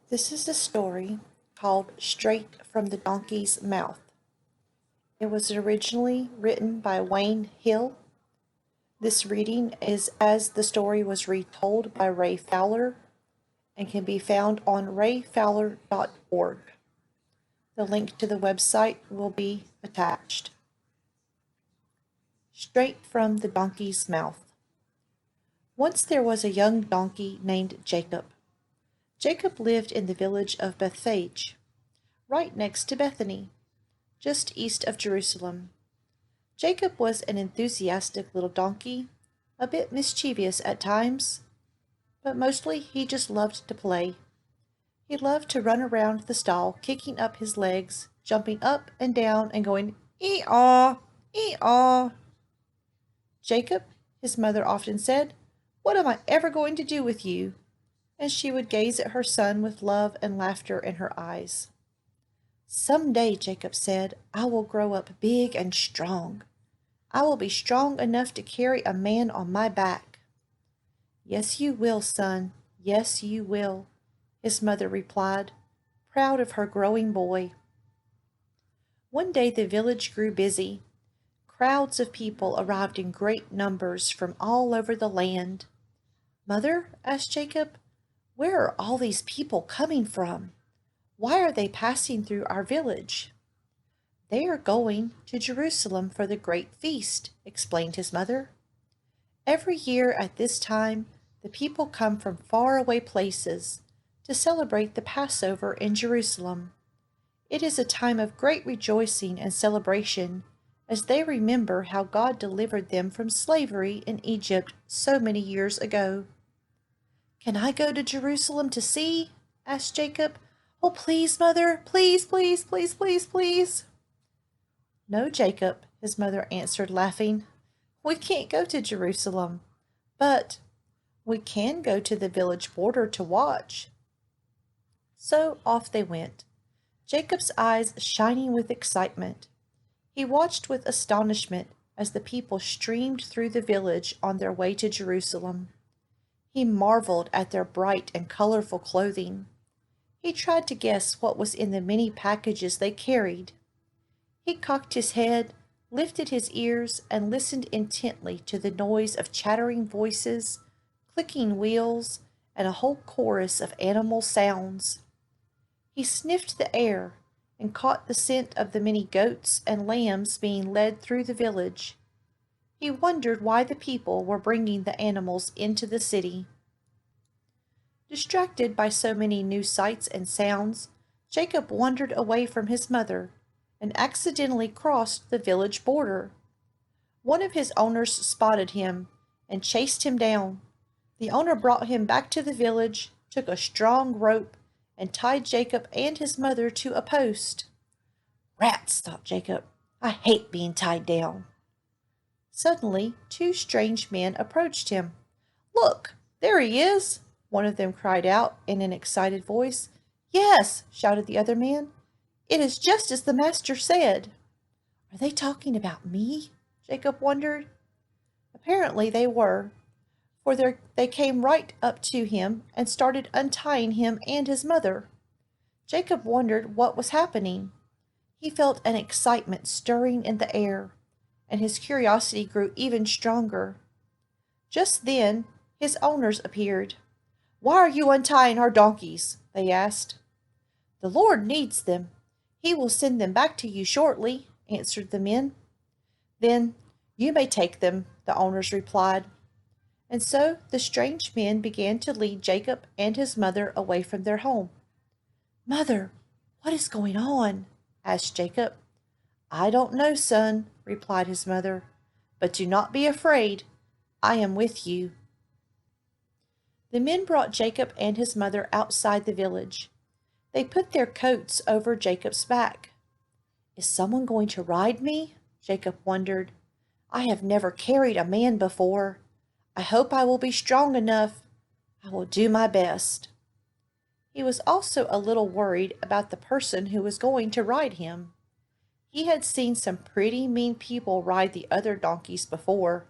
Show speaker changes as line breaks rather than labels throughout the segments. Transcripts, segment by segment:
This is a story called Straight from the Donkey's Mouth. It was originally written by Wayne Hill. This reading is as the story was retold by Ray Fowler and can be found on rayfowler.org. The link to the website will be attached. Straight from the Donkey's Mouth. Once there was a young donkey named Jacob. Jacob lived in the village of Bethphage, right next to Bethany, just east of Jerusalem. Jacob was an enthusiastic little donkey, a bit mischievous at times, but mostly he just loved to play. He loved to run around the stall, kicking up his legs, jumping up and down, and going, "Ee-aw, ee-aw." "Jacob," his mother often said, "what am I ever going to do with you?" And she would gaze at her son with love and laughter in her eyes. "Some day," Jacob said, "I will grow up big and strong. I will be strong enough to carry a man on my back." "Yes, you will, son. Yes, you will," his mother replied, proud of her growing boy. One day the village grew busy. Crowds of people arrived in great numbers from all over the land. "Mother," asked Jacob, "where are all these people coming from? Why are they passing through our village?" "They are going to Jerusalem for the great feast," explained his mother. "Every year at this time, the people come from faraway places to celebrate the Passover in Jerusalem. It is a time of great rejoicing and celebration as they remember how God delivered them from slavery in Egypt so many years ago." "Can I go to Jerusalem to see?" asked Jacob. "Oh, please, mother, please, please, please, please, please." "No, Jacob," his mother answered, laughing. "We can't go to Jerusalem, but we can go to the village border to watch." So off they went, Jacob's eyes shining with excitement. He watched with astonishment as the people streamed through the village on their way to Jerusalem. He marveled at their bright and colorful clothing. He tried to guess what was in the many packages they carried. He cocked his head, lifted his ears, and listened intently to the noise of chattering voices, clicking wheels, and a whole chorus of animal sounds. He sniffed the air and caught the scent of the many goats and lambs being led through the village. He wondered why the people were bringing the animals into the city. Distracted by so many new sights and sounds, Jacob wandered away from his mother and accidentally crossed the village border. One of his owners spotted him and chased him down. The owner brought him back to the village, took a strong rope, and tied Jacob and his mother to a post. "Rats," thought Jacob. "I hate being tied down." Suddenly, two strange men approached him. "Look, there he is!" one of them cried out in an excited voice. "Yes," shouted the other man. "It is just as the master said." "Are they talking about me?" Jacob wondered. Apparently they were, for they came right up to him and started untying him and his mother. Jacob wondered what was happening. He felt an excitement stirring in the air, and his curiosity grew even stronger. Just then his owners appeared. "Why are you untying our donkeys?" they asked. "The Lord needs them. He will send them back to you shortly," answered the men. "Then you may take them," the owners replied. And so the strange men began to lead Jacob and his mother away from their home. "Mother, what is going on?" asked Jacob. "I don't know, son," replied his mother, "but do not be afraid. I am with you." The men brought Jacob and his mother outside the village. They put their coats over Jacob's back. "Is someone going to ride me?" Jacob wondered. "I have never carried a man before. I hope I will be strong enough. I will do my best." He was also a little worried about the person who was going to ride him. He had seen some pretty mean people ride the other donkeys before.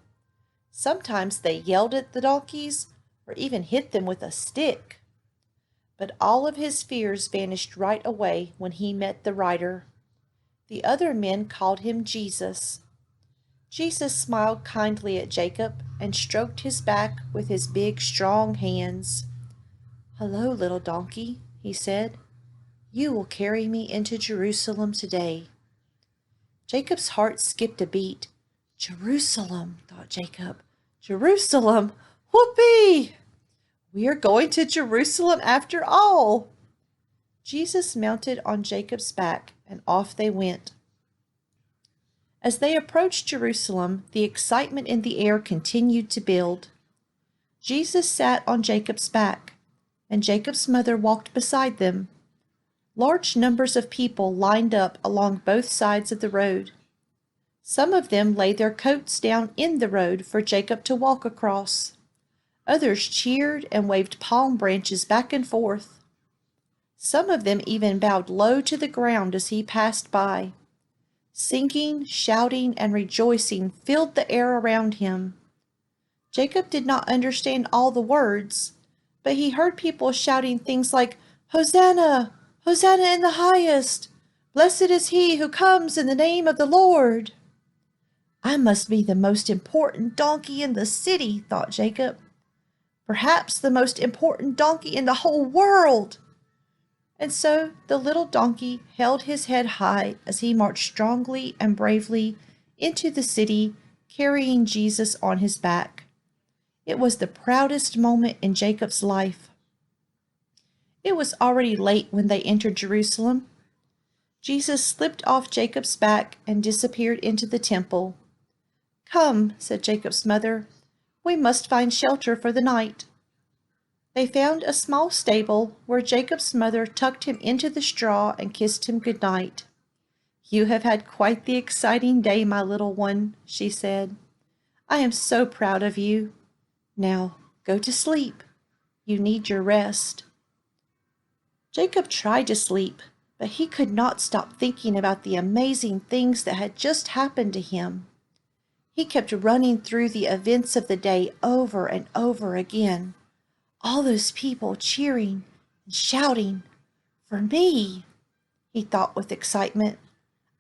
Sometimes they yelled at the donkeys or even hit them with a stick. But all of his fears vanished right away when he met the rider. The other men called him Jesus. Jesus smiled kindly at Jacob and stroked his back with his big, strong hands. "Hello, little donkey," he said. "You will carry me into Jerusalem today." Jacob's heart skipped a beat. Jerusalem, thought Jacob. Jerusalem! Whoopee! We are going to Jerusalem after all. Jesus mounted on Jacob's back, and off they went. As they approached Jerusalem, the excitement in the air continued to build. Jesus sat on Jacob's back, and Jacob's mother walked beside them. Large numbers of people lined up along both sides of the road. Some of them laid their coats down in the road for Jacob to walk across. Others cheered and waved palm branches back and forth. Some of them even bowed low to the ground as he passed by. Singing, shouting, and rejoicing filled the air around him. Jacob did not understand all the words, but he heard people shouting things like, "Hosanna! Hosanna in the highest! Blessed is he who comes in the name of the Lord!" "I must be the most important donkey in the city," thought Jacob. "Perhaps the most important donkey in the whole world." And so the little donkey held his head high as he marched strongly and bravely into the city, carrying Jesus on his back. It was the proudest moment in Jacob's life. It was already late when they entered Jerusalem. Jesus slipped off Jacob's back and disappeared into the temple. "Come," said Jacob's mother, "we must find shelter for the night." They found a small stable where Jacob's mother tucked him into the straw and kissed him good night. "You have had quite the exciting day, my little one," she said. "I am so proud of you. Now go to sleep. You need your rest." Jacob tried to sleep, but he could not stop thinking about the amazing things that had just happened to him. He kept running through the events of the day over and over again. All those people cheering and shouting. "For me," he thought with excitement.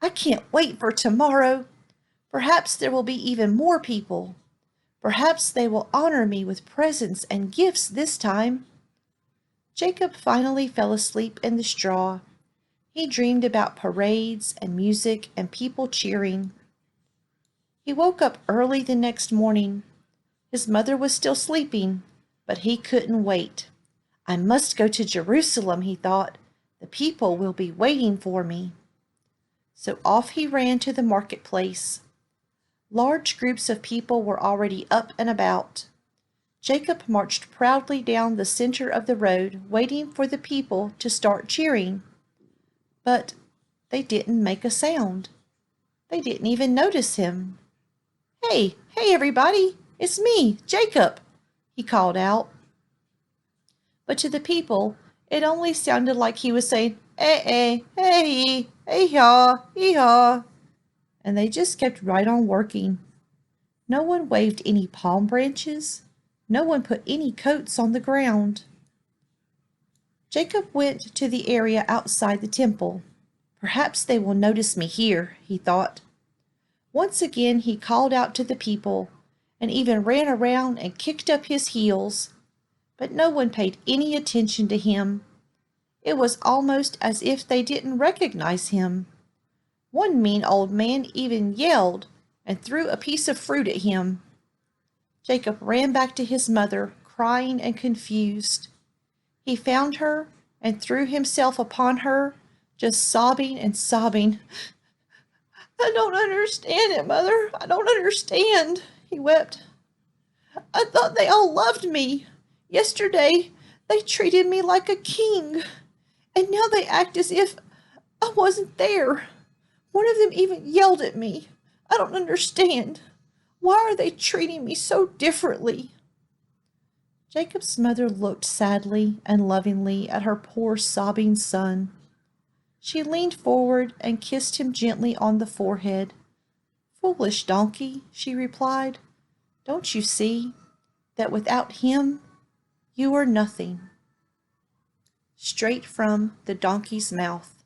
"I can't wait for tomorrow. Perhaps there will be even more people. Perhaps they will honor me with presents and gifts this time." Jacob finally fell asleep in the straw. He dreamed about parades and music and people cheering. He woke up early the next morning. His mother was still sleeping, but he couldn't wait. "I must go to Jerusalem," he thought. "The people will be waiting for me." So off he ran to the marketplace. Large groups of people were already up and about. Jacob marched proudly down the center of the road, waiting for the people to start cheering. But they didn't make a sound. They didn't even notice him. Hey, everybody, it's me, Jacob," he called out. But to the people, it only sounded like he was saying, hey, hee-haw, and they just kept right on working. No one waved any palm branches. No one put any coats on the ground. Jacob went to the area outside the temple. "Perhaps they will notice me here," he thought. Once again he called out to the people and even ran around and kicked up his heels, but no one paid any attention to him. It was almost as if they didn't recognize him. One mean old man even yelled and threw a piece of fruit at him. Jacob ran back to his mother, crying and confused. He found her and threw himself upon her, just sobbing and sobbing. "I don't understand it, Mother. I don't understand," he wept. "I thought they all loved me. Yesterday they treated me like a king, and now they act as if I wasn't there. One of them even yelled at me. I don't understand. Why are they treating me so differently?" Jacob's mother looked sadly and lovingly at her poor sobbing son. She leaned forward and kissed him gently on the forehead. "Foolish donkey," she replied, "don't you see that without him you are nothing?" straight from the donkey's mouth.